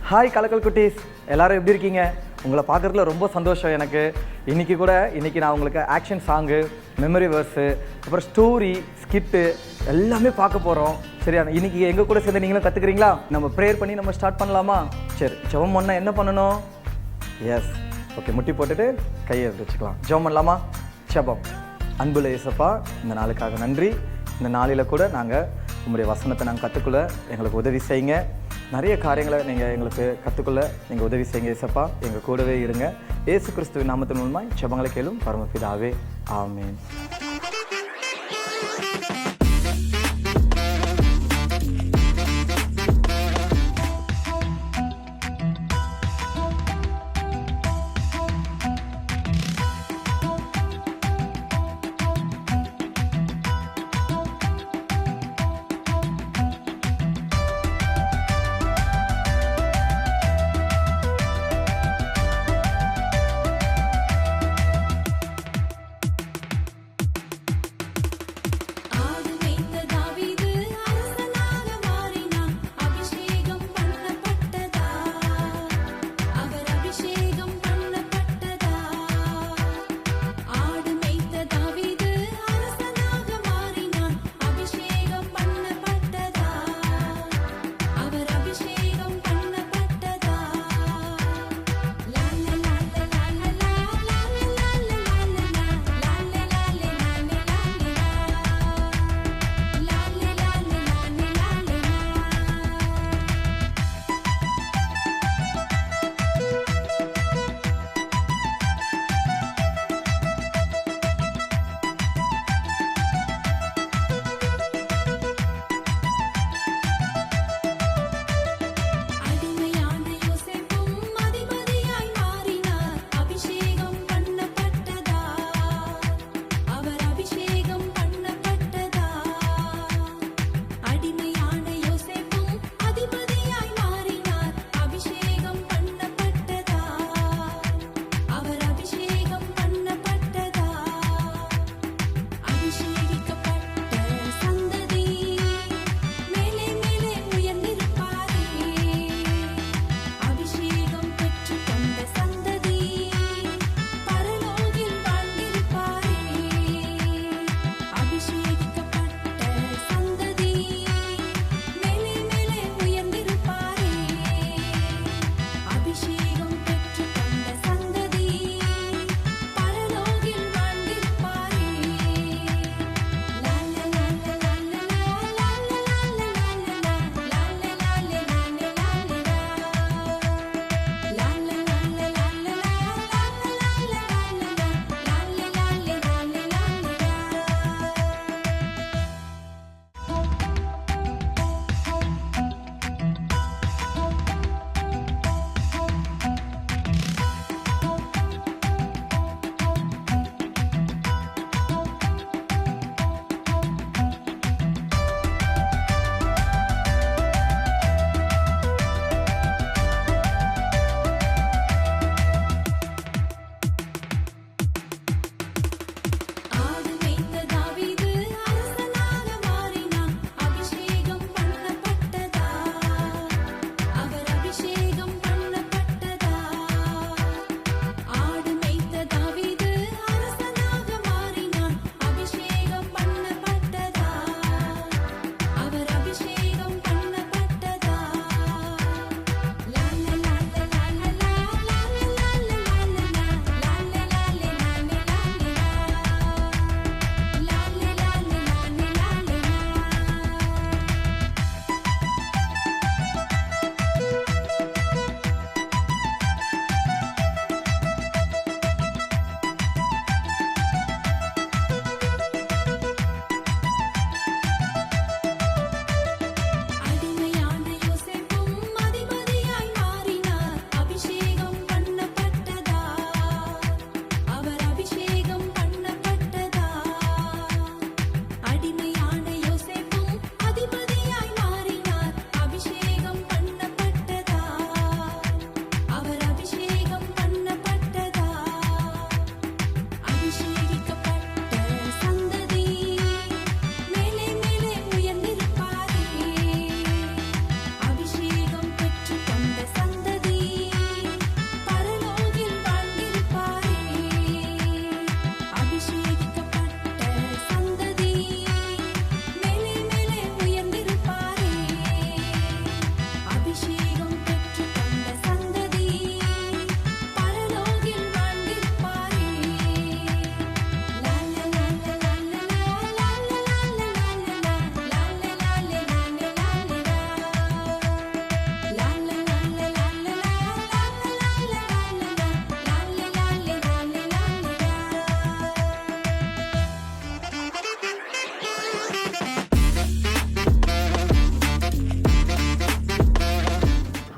Hi கலக்கல் குட்டீஸ், எல்லாரும் எப்படி இருக்கீங்க? உங்களை பார்க்குறதுல ரொம்ப சந்தோஷம் எனக்கு. இன்றைக்கி நான் உங்களுக்கு ஆக்ஷன் சாங்கு, மெமரி வேர்ஸு, அப்புறம் ஸ்டோரி, ஸ்கிட்டு எல்லாமே பார்க்க போகிறோம். சரியா? இன்றைக்கி எங்கள் கூட சேர்ந்து நீங்களும் கற்றுக்குறீங்களா? நம்ம ப்ரேயர் பண்ணி நம்ம ஸ்டார்ட் பண்ணலாமா? சரி, ஜெபம் பண்ணால் என்ன பண்ணணும்? எஸ், ஓகே, முட்டி போட்டுட்டு கையை வச்சுக்கலாம். ஜெபம் பண்ணலாமா? ஜெபம். அன்புள்ள இயேசப்பா, இந்த நாளுக்காக நன்றி. இந்த நாளில் கூட நாங்கள் உங்களுடைய வசனத்தை நாங்கள் கற்றுக்கொள்ள எங்களுக்கு உதவி செய்யுங்க. நிறைய காரியங்களை நீங்கள் எங்களுக்கு கற்றுக்கொள்ள நீங்கள் உதவி செய்யுங்க இயேசப்பா. எங்கள் கூடவே இருங்க. இயேசு கிறிஸ்துவின் நாமத்தின் மூலமாய் ஜெபங்களை கேளும் பரமபிதாவே, ஆமென்.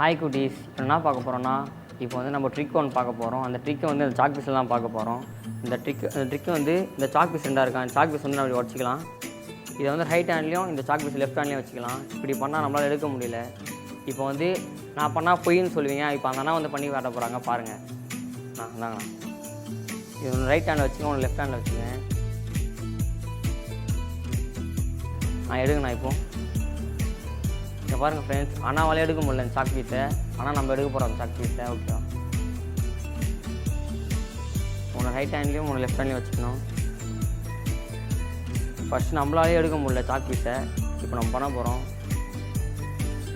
ஹாய் குட்டீஸ், இப்போ என்ன பார்க்க போகிறோன்னா, இப்போ வந்து நம்ம ட்ரிக் ஒன்று பார்க்க போகிறோம். அந்த ட்ரிக்கை வந்து அந்த சாக் பீஸில் தான் பார்க்க போகிறோம். அந்த ட்ரிக்கு வந்து இந்த சாக் பீஸ் ரெண்டாக இருக்கா, அந்த சாக் பீஸ் வந்து நம்ம உடச்சிக்கலாம். இதை வந்து ரைட் ஹேண்ட்லேயும் இந்த சாக் பீஸ் லெஃப்ட் ஹேண்ட்லேயும் வச்சுக்கலாம். இப்படி பண்ணால் நம்மளால் எடுக்க முடியல. இப்போ வந்து நான் பண்ணால் பொய்ன்னு சொல்லுவீங்க. இப்போ அந்த அண்ணா வந்து பண்ணி காட்ட போகிறாங்க, பாருங்கள். இந்தாங்கண்ணா, இது ஒன்று ரைட் ஹேண்டில் வச்சுக்கோங்க, ஒன்று லெஃப்ட் ஹேண்டில் வச்சுக்கோங்க. எடுங்கண்ணா. இப்போது இங்கே பாருங்கள் ஃப்ரெண்ட்ஸ், அண்ணாவாலே எடுக்க முடியல இந்த சாக் பீஸை. ஆனால் நம்ம எடுக்க போகிறோம் அந்த சாக் பீஸை. ஓகேவா? ஒன்று ரைட் ஹேண்ட்லேயும் ஒன்று லெஃப்ட் ஹேண்ட்லேயும் வச்சுக்கணும். ஃபஸ்ட்டு நம்மளாலே எடுக்க முடியல சாக் பீஸை. இப்போ நம்ம பண்ண போகிறோம்.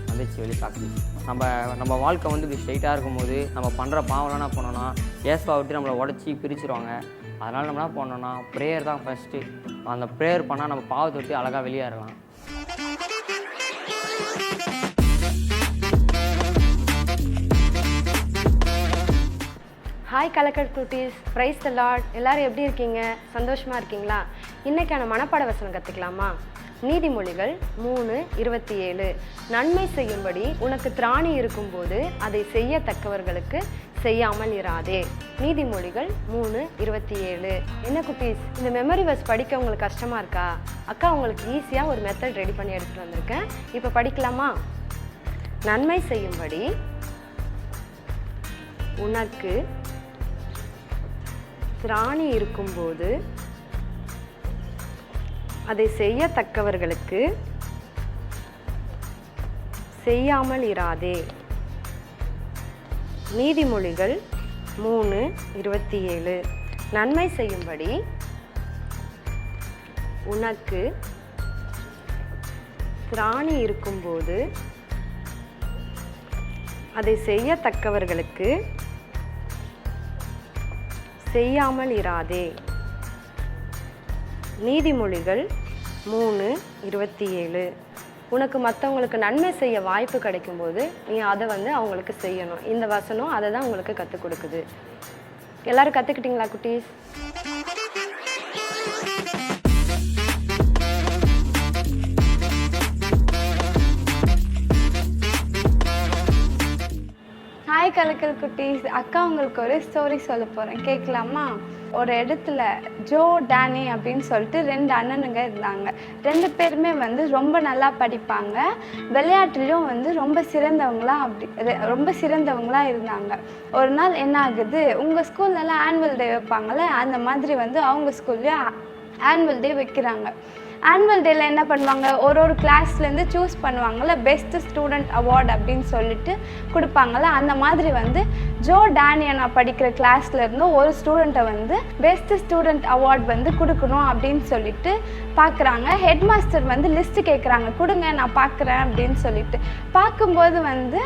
வந்துச்சு வெளியே சாக் பீஸ். நம்ம வாழ்க்கை வந்து இப்படி ஸ்ட்ரைட்டாக இருக்கும்போது நம்ம பண்ணுற பாவம்லாம் என்ன பண்ணோன்னா, ஏஸ்பா விட்டு நம்மளை உடச்சி பிரிச்சுருவாங்க. அதனால் நம்ம என்ன பண்ணோன்னா, ப்ரேயர் தான் ஃபஸ்ட்டு. அந்த ப்ரேயர் பண்ணால் நம்ம பாவத்தை விட்டு அழகாக வெளியேறலாம். ஹாய் கலக்கட் குட்டீஸ், பிரைஸ் தி லார்ட். எல்லோரும் எப்படி இருக்கீங்க? சந்தோஷமாக இருக்கீங்களா? இன்றைக்கான மனப்பாட வசனம் கற்றுக்கலாமா? நீதிமொழிகள் 3:27. நன்மை செய்யும்படி உனக்கு திராணி இருக்கும்போது அதை செய்யத்தக்கவர்களுக்கு செய்யாமல் இராதே. நீதிமொழிகள் 3:27. என்ன குட்டீஸ், இந்த மெமரி வர்ஸ் படிக்க உங்களுக்கு கஷ்டமாக இருக்கா? அக்கா உங்களுக்கு ஈஸியாக ஒரு மெத்தட் ரெடி பண்ணி எடுத்துகிட்டு வந்திருக்கேன். இப்போ படிக்கலாமா? நன்மை செய்யும்படி உனக்கு திராணி இருக்கும்போது அதை செய்யத்தக்கவர்களுக்கு செய்யாமல் இராதே. நீதிமொழிகள் 3:27. நன்மை செய்யும்படி உனக்கு திராணி இருக்கும்போது அதை செய்யத்தக்கவர்களுக்கு செய்யாமல் இராதே. நீதிமொழிகள் 3:27. உனக்கு மற்றவங்களுக்கு நன்மை செய்ய வாய்ப்பு கிடைக்கும்போது நீ அதை வந்து அவங்களுக்கு செய்யணும். இந்த வசனம் அதை தான் உங்களுக்கு கற்றுக் கொடுக்குது. எல்லாரும் கற்றுக்கிட்டீங்களா குட்டீஸ்? ஹாய் கலக்கல் குட்டீஸ், அக்கா உங்களுக்கு ஒரு ஸ்டோரி சொல்ல போகிறேன், கேட்கலாமா? ஒரு இடத்துல ஜோ, டேனி அப்படின்னு சொல்லிட்டு 2 அண்ணனுங்க இருந்தாங்க. 2 பேருமே வந்து ரொம்ப நல்லா படிப்பாங்க. விளையாட்டுலேயும் வந்து ரொம்ப சிறந்தவங்களா இருந்தாங்க. ஒரு நாள் என்ன ஆகுது, உங்கள் ஸ்கூல்லலாம் ஆனுவல் டே வைப்பாங்கள்ல, அந்த மாதிரி வந்து அவங்க ஸ்கூல்லேயும் ஆனுவல் டே வைக்கிறாங்க. ஆனுவல் டேயில் என்ன பண்ணுவாங்க, ஒரு கிளாஸ்லேருந்து சூஸ் பண்ணுவாங்கள்ல, பெஸ்ட்டு ஸ்டூடெண்ட் அவார்டு அப்படின்னு சொல்லிட்டு கொடுப்பாங்கள்ல. அந்த மாதிரி வந்து ஜோ, டேனியை நான் படிக்கிற கிளாஸ்லேருந்து ஒரு ஸ்டூடெண்ட்டை வந்து பெஸ்ட்டு ஸ்டூடெண்ட் அவார்டு வந்து கொடுக்கணும் அப்படின்னு சொல்லிட்டு பார்க்குறாங்க. ஹெட் மாஸ்டர் வந்து லிஸ்ட்டு கேட்குறாங்க, கொடுங்க நான் பார்க்குறேன் அப்படின்னு சொல்லிட்டு. பார்க்கும்போது வந்து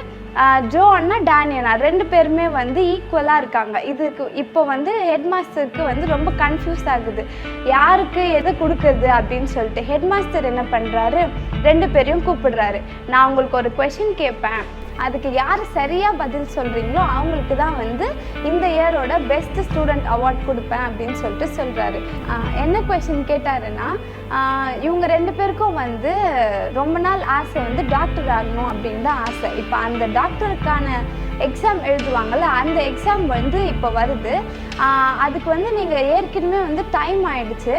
ஜோ அண்ணா, டேனி அண்ணா 2 பேருமே வந்து ஈக்குவலாக இருக்காங்க. இதுக்கு இப்போ வந்து ஹெட் மாஸ்டருக்கு வந்து ரொம்ப கன்ஃபியூஸ் ஆகுது, யாருக்கு எதை கொடுக்குறது அப்படின்னு சொல்லிட்டு. ஹெட் மாஸ்டர் என்ன பண்ணுறாரு, 2 பேரையும் கூப்பிடுறாரு. நான் உங்களுக்கு ஒரு கொஷின் கேட்பேன், அதுக்கு யார் சரியாக பதில் சொல்கிறீங்களோ அவங்களுக்கு தான் வந்து இந்த இயரோட பெஸ்ட் ஸ்டூடெண்ட் அவார்ட் கொடுப்பேன் அப்படின்னு சொல்லிட்டு சொல்கிறாரு. என்ன கொஷின் கேட்டாருன்னா, இவங்க 2 பேருக்கும் வந்து ரொம்ப நாள் ஆசை வந்து டாக்டர் ஆகணும் அப்படின்னு தான் ஆசை. இப்போ அந்த டாக்டருக்கான எக்ஸாம் எழுதுவாங்கள்ல, அந்த எக்ஸாம் வந்து இப்போ வருது. அதுக்கு வந்து நீங்கள் ஏற்கனவே வந்து டைம் ஆயிடுச்சு.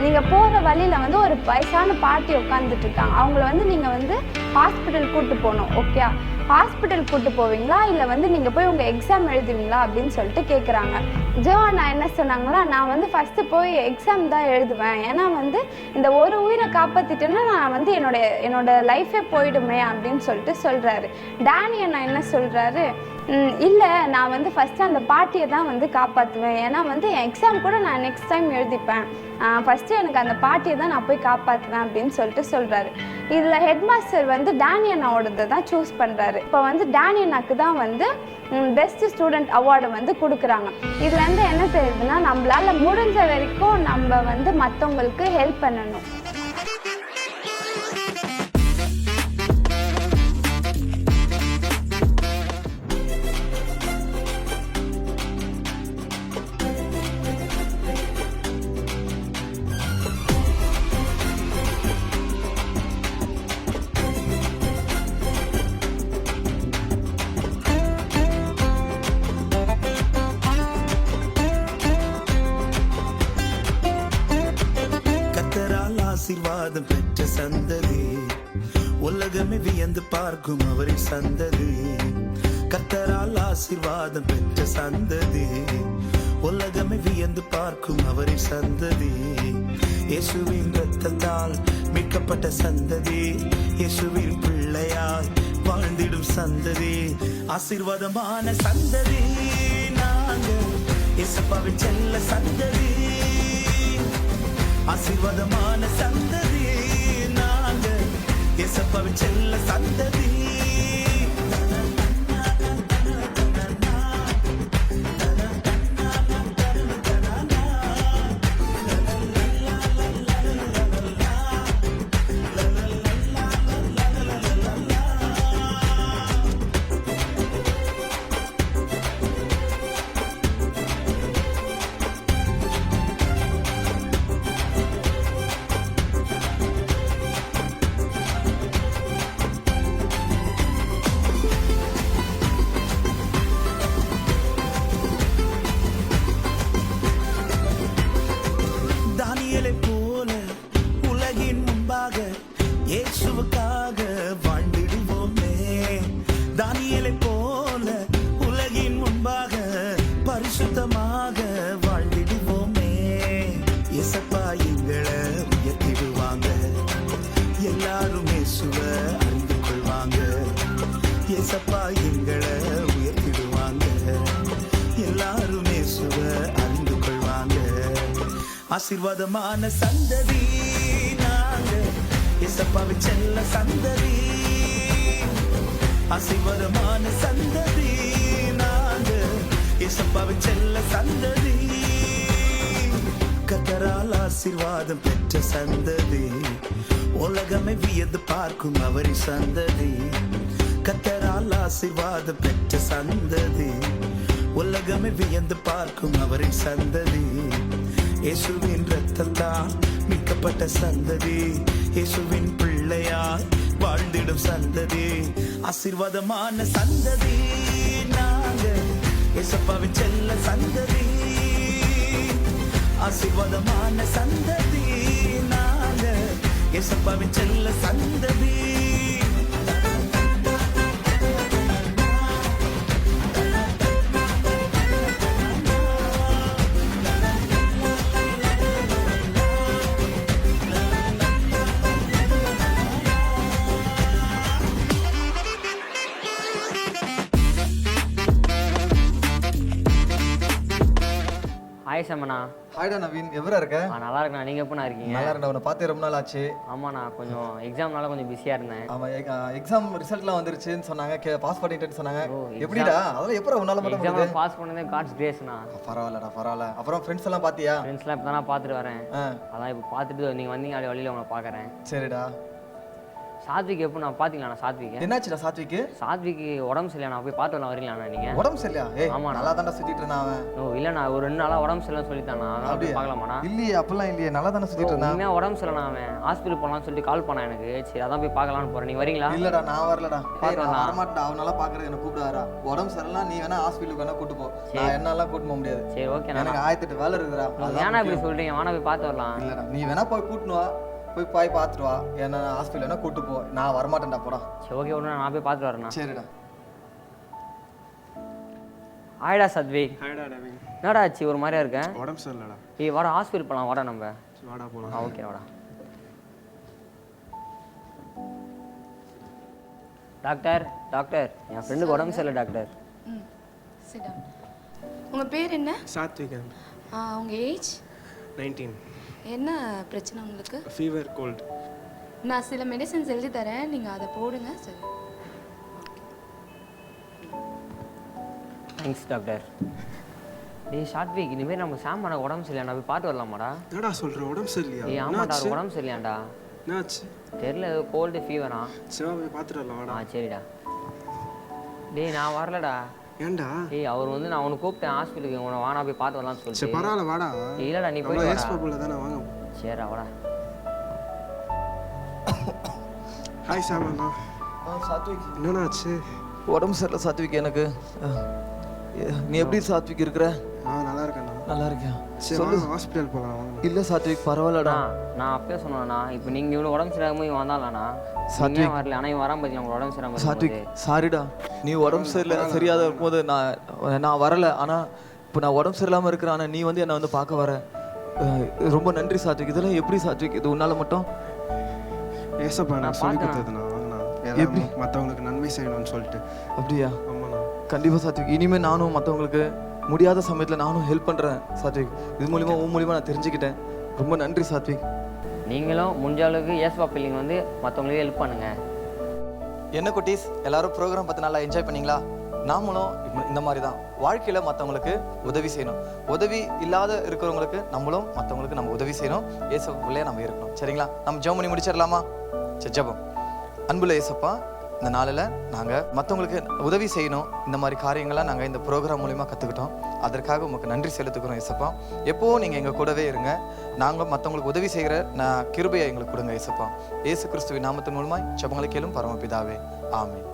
நீங்கள் போகிற வழியில் வந்து ஒரு வயசான பாட்டி உட்காந்துட்டு இருக்காங்க. அவங்கள வந்து நீங்கள் வந்து ஹாஸ்பிட்டல் கூப்பிட்டு போகணும். ஓகே, ஹாஸ்பிட்டல் கூப்பிட்டு போவீங்களா இல்லை வந்து நீங்கள் போய் உங்கள் எக்ஸாம் எழுதுவீங்களா அப்படின்னு சொல்லிட்டு கேட்குறாங்க. ஜோ அண்ணா என்ன சொன்னாங்களா, நான் வந்து ஃபஸ்ட்டு போய் எக்ஸாம் தான் எழுதுவேன், ஏன்னா வந்து இந்த ஒரு உயிரை காப்பாற்றிட்டேன்னா நான் வந்து என்னோட லைஃபே போயிடுமே அப்படின்னு சொல்லிட்டு சொல்கிறாரு. டேனி அண்ணா என்ன சொல்கிறாரு, இல்லை நான் வந்து ஃபஸ்ட்டு அந்த பாட்டியை தான் வந்து காப்பாற்றுவேன், ஏன்னா வந்து என் எக்ஸாம் கூட நான் நெக்ஸ்ட் டைம் எழுதிப்பேன், ஃபஸ்ட்டு எனக்கு அந்த பாட்டியை தான் நான் போய் காப்பாற்றுவேன் அப்படின்னு சொல்லிட்டு சொல்கிறாரு. இதில் ஹெட் மாஸ்டர் வந்து டேனி அண்ணாவோடதை தான் சூஸ் பண்ணுறாரு. இப்போ வந்து டேனி அண்ணாக்கு தான் வந்து பெஸ்ட் ஸ்டூடெண்ட் அவார்டை வந்து கொடுக்குறாங்க. இதில் வந்து என்ன தெரியுதுன்னா, நம்மளால் முடிஞ்ச வரைக்கும் நம்ம வந்து மற்றவங்களுக்கு ஹெல்ப் பண்ணணும். ஆசீர்வாதம் பெற்ற சந்ததி, உலகமே வியந்து பார்க்கும் அவரின் சந்ததி. கர்த்தரால் ஆசீர்வாதம் பெற்ற சந்ததி, உலகமே வியந்து பார்க்கும் அவரின் சந்ததி. இயேசுவின் இரத்தத்தால் மீட்கப்பட்ட சந்ததி, இயேசுவின் பிள்ளையாய் வாழ்ந்திடும் சந்ததி, ஆசீர்வாதமான சந்ததி. நாங்கள் இயேசுவின் செல்ல சந்ததி, ஆசீர்வாதமான சந்ததி. நாங்கள் இயேசுவின் செல்ல சந்ததி. ஆசீர்வாதமான சந்ததி, நாங்கள் இயேசுவின் செல்ல சந்ததி, ஆசீர்வாதமான சந்ததி. நாங்கள் இயேசுவின் செல்ல சந்ததி, கர்த்தரால் ஆசீர்வாதம் பெற்ற சந்ததி, உலகமே வியந்து பார்க்கும் அவரின் சந்ததி. கர்த்தரால் ஆசீர்வாதம் பெற்ற சந்ததி, உலகமே வியந்து பார்க்கும் அவரின் சந்ததி. இயேசுவின் இரத்தத்தால் மீட்கப்பட்ட சந்ததி, இயேசுவின் பிள்ளையாய் வாழ்ந்திடும் சந்ததி, ஆசீர்வாதமான சந்ததி. நாங்கள் இயேசுவின் செல்ல சந்ததி, ஆசீர்வாதமான சந்ததி. நாங்கள் இயேசுவின் செல்ல சந்ததி. ஹாய் சமண்ணா. ஹாய்டா நவீன், எவ்வளோ இருக்க? நல்லா இருக்கண்ணா. நீங்கள் எப்படிண்ணா இருக்கீங்க? நல்லா இருக்கா. உன்னை பார்த்து ரொம்ப நாள் ஆச்சு. ஆமாண்ணா, கொஞ்சம் எக்ஸாம்னால கொஞ்சம் பிஸியாக இருந்தேன். ஆமாம், எக்ஸாம் ரிசல்ட்லாம் வந்துருச்சுன்னு சொன்னாங்க, பாஸ் பண்ணிட்டேன்னு சொன்னாங்க. எப்படிடா அதெல்லாம் எப்போ உன்னால மட்டும் எக்ஸாம் பாஸ் பண்ணதே காட்ஸ் கிரேஸ்ண்ணா. பரவாயில்லடா பரவாயில்ல. அப்புறம் ஃப்ரெண்ட்ஸ் எல்லாம் பார்த்தியா? ஃப்ரெண்ட்ஸ்லாம் இப்போ தான் பார்த்துட்டு வரேன். அதான் இப்போ பார்த்துட்டு நீங்கள் வந்தீங்க, அப்படி வழியில் உங்களை பார்க்குறேன். சரிடா. சாத்விக் எப்போ நான் பார்த்தீங்களா? சாத்விக் என்னாச்சுடா? சாத்விக்கு உடம்பு சரியில்லை. நான் போய் பார்த்து வரலாம், வரீங்களா நீங்கள்? உடம்பு சரியா? ஆமாம், நல்லா தானே சுற்றிட்டு இருந்தான் அவன். ஓ இல்லைண்ணா, ஒரு 2 நாளாக உடம்பு சரியில்லைன்னு சொல்லித்தானா? அப்படி பார்க்கலாமாண்ணா? இல்லையே, அப்படிலாம் இல்லையே, நல்லா தானே சுற்றிட்டு இருந்தான். உண்மையாக உடம்பு சரியில்லைண்ணா. அவன் ஹாஸ்பிட்டல் போகலான்னு சொல்லிட்டு கால் பண்ணான் எனக்கு. சரி, அதான் போய் பார்க்கலான்னு போகிறேன். நீங்கள் வரீங்களா? இல்லைடா, நான் வரலடா. வரமாட்டா. அவன் நல்லா பார்க்குறது என்ன கூப்பிடாரா? உடம்பு சரியில்லாம் நீ வேணா ஹாஸ்பிட்டலுக்கு வேணா கூட்டு போ. நான் என்னாலாம் கூட்டு போக முடியாது. சரி ஓகே. எனக்கு 1008 வேலை இருக்குதுடா. ஏன்னா இப்படி சொல்கிறீங்க? வேணா போய் பார்த்து வரலாம். இல்லைடா, நீ வேணா போய் கூட்டினு வா, போய் பார்த்துட்டு வா. என்ன ஹாஸ்பிட்டல் வேணா கூட்டு போ. நான் வரமாட்டேன்டா, போடா. சரி ஓகே, ஒன்று நான் போய் பார்த்துட்டு வரேண்ணா. சரிடா. ஆயிடா சத்விக். ஹாய்டா நவீன். என்னடா ஆச்சு, ஒரு மாதிரியா இருக்கேன்? உடம்பு சரியில்லடா. வாடா ஹாஸ்பிட்டல் போகலாம், வாடா நம்ம. வாடா போகலாம். ஓகே வாடா. டாக்டர் என் ஃப்ரெண்டுக்கு உடம்பு சரியில்லை டாக்டர். Sit down. உங்கள் பேர் என்ன? சாத்விகன். உங்கள் ஏஜ்? 19. என்ன பிரச்சனை உங்களுக்கு? Fever, cold. நான் சில மெடிசன்ஸ் எழுதி தரேன், நீங்கள் அதை போடுங்க. சரி. Thanks doctor. டேய் சாத்விக், இனிமேல் நம்ம சாமான உடம்பு சரியில்லை, நான் போய் பார்த்து வரலாமாடா? என்னடா சொல்கிற? உடம்பு சரியில்லையா? ஆமாடா, உடம்பு சரியில்லையாண்டா. என்னாச்சு? தெரியல, ஏதோ கோல்டு ஃபீவரா. சிவா போய் பார்த்துட்டு வரலாம், வாடா. சரிடா. டேய் நான் வரலடா. ஏன்டா? அவர் வந்து நான் அவனை கூப்பிட்டேன் ஹாஸ்பிட்டலுக்கு, உன்னை வானா போய் பார்த்து வரலாம்னு சரி சொல்லிட்டு. பரவாயில்ல, வாடா. இல்லடா, நீ போய் எக்ஸ்போல தானே, வாங்க. சரிடா வாடா. ஹாய் சாமண்ணா. சாத்விக், என்னண்ணாச்சு? உடம்பு சரியில்லை சாத்விக் எனக்கு. நீ எப்படி சாத்விக் இருக்கிற? நல்லா இருக்கேண்ணா. நல்லா இருக்கேன். சரி சொல்லு. வாங்க, ஹாஸ்பிட்டல் போகலாம் வாங்க. இல்லை சாத்விக் பரவாயில்லடா. நான் அப்பயே சொன்னேண்ணா, இப்போ நீங்கள் இவ்வளோ உடம்பு சரியாமல் இவன் வந்தாலாண்ணா சாத்விக் வரல. ஆனால் இவன் வராம பார்த்தீங்க உங்களுக்கு உடம்பு சரியாமல் சாத்விக் சாரிடா. நீ உடம்பு சரியாத இருக்கும்போது நான் வரலை. ஆனால் இப்போ நான் உடம்பு சரியில்லாமல் இருக்கிறேன். ஆனால் நீ வந்து என்னை வந்து பார்க்க வர. ரொம்ப நன்றி சாத்விக். இதெல்லாம் எப்படி சாத்விக் இது உன்னால் மட்டும்? ஏசப்பா நான் சொல்லி கொடுத்ததுண்ணா. வாங்கண்ணா, எப்படி மற்றவங்களுக்கு நன்மை செய்யணும்னு சொல்லிட்டு. அப்படியா? ஆமாண்ணா. கண்டிப்பாக சாத்விக். இனிமேல் நானும் மற்றவங்களுக்கு முடியாத சமயத்தில் நானும் ஹெல்ப் பண்ணுறேன் சாத்விக். இது மூலிமா உன் மூலிமா நான் தெரிஞ்சுக்கிட்டேன். ரொம்ப நன்றி சாத்விக். நீங்களும் முடிஞ்ச அளவுக்கு ஏசப்பா பிள்ளைங்க வந்து மற்றவங்களுக்கு ஹெல்ப் பண்ணுங்க. என்ன குட்டீஸ், எல்லாரும் ப்ரோக்ராம் பார்த்து நல்லா என்ஜாய் பண்ணீங்களா? நாமளும் இந்த மாதிரி தான் வாழ்க்கையில் மற்றவங்களுக்கு உதவி செய்யணும். உதவி இல்லாத இருக்கிறவங்களுக்கு நம்மளும் மற்றவங்களுக்கு நம்ம உதவி செய்யணும். ஏசப்பாலே நம்ம இருக்கணும். சரிங்களா? நம்ம ஜெபம் பண்ணி முடிச்சிடலாமா? சரி, ஜெபம். அன்புள்ள ஏசப்பா, இந்த நாளில் நாங்கள் மற்றவங்களுக்கு உதவி செய்யணும். இந்த மாதிரி காரியங்கள்லாம் நாங்கள் இந்த ப்ரோக்ராம் மூலிமா கற்றுக்கிட்டோம். அதற்காக உங்களுக்கு நன்றி செலுத்துக்கிறோம் ஏசப்பா. எப்போவும் நீங்கள் எங்கள் கூடவே இருங்க. நாங்கள் மற்றவங்களுக்கு உதவி செய்கிற கிருபையை எங்களுக்கு கொடுங்க ஏசப்பா. இயேசு கிறிஸ்துவின் நாமத்தின் மூலமாய் ஜெபங்களை கேளும் பரமபிதாவே. ஆமென்.